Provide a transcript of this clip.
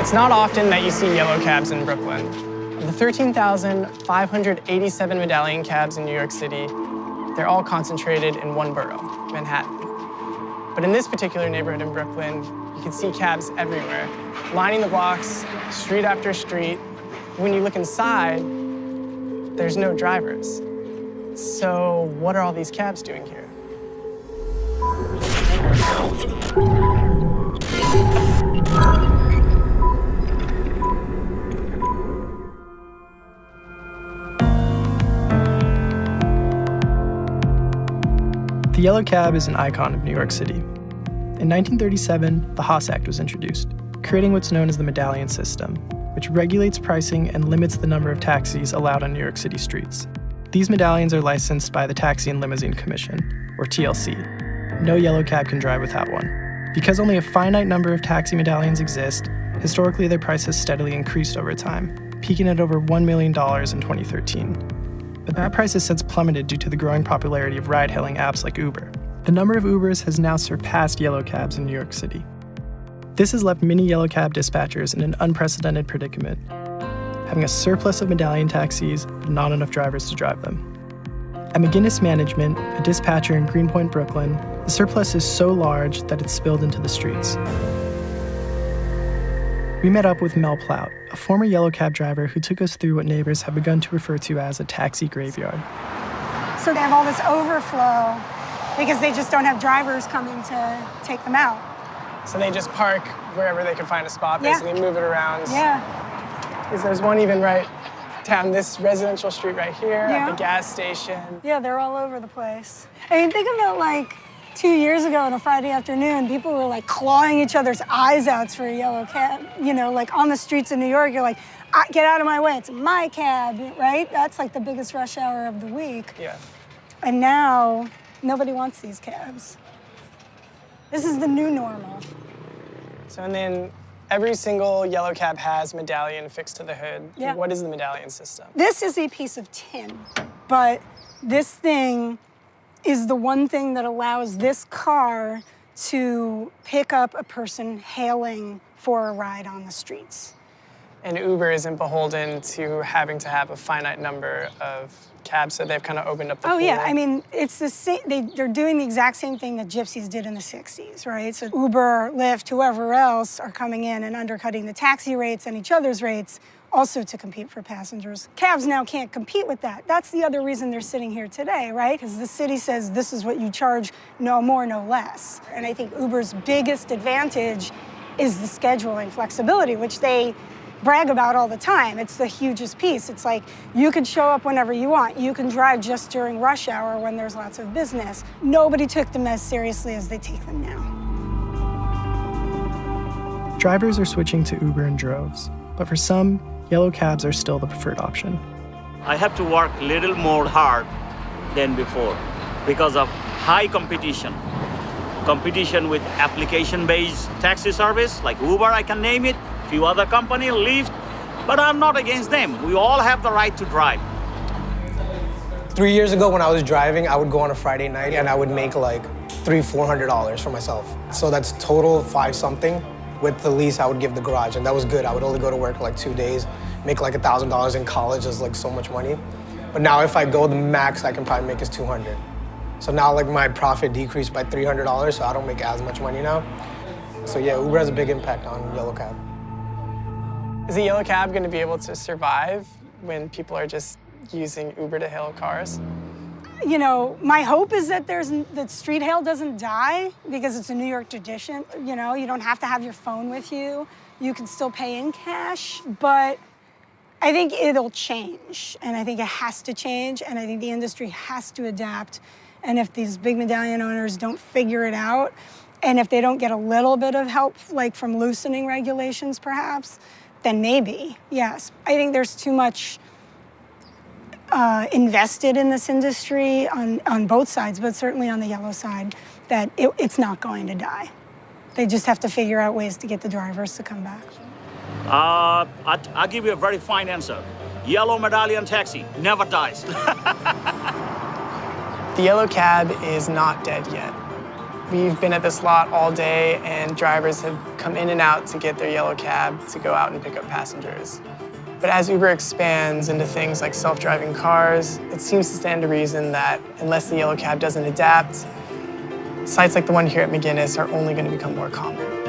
It's not often that you see yellow cabs in Brooklyn. Of the 13,587 medallion cabs in New York City, they're all concentrated in one borough, Manhattan. But in this particular neighborhood in Brooklyn, you can see cabs everywhere, lining the blocks, street after street. When you look inside, there's no drivers. So what are all these cabs doing here? The yellow cab is an icon of New York City. In 1937, the Haas Act was introduced, creating what's known as the medallion system, which regulates pricing and limits the number of taxis allowed on New York City streets. These medallions are licensed by the Taxi and Limousine Commission, or TLC. No yellow cab can drive without one. Because only a finite number of taxi medallions exist, historically their price has steadily increased over time, peaking at over $1 million in 2013. But that price has since plummeted due to the growing popularity of ride-hailing apps like Uber. The number of Ubers has now surpassed yellow cabs in New York City. This has left many yellow cab dispatchers in an unprecedented predicament, having a surplus of medallion taxis, but not enough drivers to drive them. At McGinnis Management, a dispatcher in Greenpoint, Brooklyn, the surplus is so large that it's spilled into the streets. We met up with Mel Plout, a former yellow cab driver who took us through what neighbors have begun to refer to as a taxi graveyard. So they have all this overflow because they just don't have drivers coming to take them out. So they just park wherever they can find a spot, basically move it around. Yeah. Because there's one even right down this residential street right here at the gas station. Yeah, they're all over the place. I mean, think about like 2 years ago on a Friday afternoon, people were like clawing each other's eyes out for a yellow cab. You know, like on the streets of New York, you're like, get out of my way, it's my cab, right? That's like the biggest rush hour of the week. Yeah. And now, nobody wants these cabs. This is the new normal. So, and then every single yellow cab has medallion fixed to the hood. Yeah. What is the medallion system? This is a piece of tin, but this thing is the one thing that allows this car to pick up a person hailing for a ride on the streets. And Uber isn't beholden to having to have a finite number of cabs, so they've kind of opened up the pool. Oh yeah, I mean, it's the same, they're doing the exact same thing that gypsies did in the 60s, right? So Uber, Lyft, whoever else are coming in and undercutting the taxi rates and each other's rates, also to compete for passengers. Cabs now can't compete with that. That's the other reason they're sitting here today, right? Because the city says this is what you charge, no more, no less. And I think Uber's biggest advantage is the scheduling flexibility, which they brag about all the time. It's the hugest piece. It's like, you can show up whenever you want. You can drive just during rush hour when there's lots of business. Nobody took them as seriously as they take them now. Drivers are switching to Uber in droves, but for some, yellow cabs are still the preferred option. I have to work a little more hard than before because of high competition. Competition with application-based taxi service like Uber, I can name it, few other companies, Lyft, but I'm not against them. We all have the right to drive. 3 years ago when I was driving, I would go on a Friday night and I would make like $300-400 for myself. So that's total 5-something. With the lease, I would give the garage, and that was good. I would only go to work like 2 days, make like $1,000 in college is like so much money. But now if I go, the max I can probably make is $200. So now like my profit decreased by $300, so I don't make as much money now. So yeah, Uber has a big impact on yellow cab. Is a yellow cab going to be able to survive when people are just using Uber to hail cars? You know, my hope is that that street hail doesn't die because it's a New York tradition. You know, you don't have to have your phone with you. You can still pay in cash, but I think it'll change, and I think it has to change, and I think the industry has to adapt. And if these big medallion owners don't figure it out, and if they don't get a little bit of help, like from loosening regulations perhaps, then maybe, yes. I think there's too much invested in this industry on both sides, but certainly on the yellow side, that it's not going to die. They just have to figure out ways to get the drivers to come back. I'll give you a very fine answer. Yellow medallion taxi never dies. The yellow cab is not dead yet. We've been at this lot all day, and drivers have come in and out to get their yellow cab to go out and pick up passengers. But as Uber expands into things like self-driving cars, it seems to stand to reason that unless the yellow cab doesn't adapt, sites like the one here at McGinnis are only going to become more common.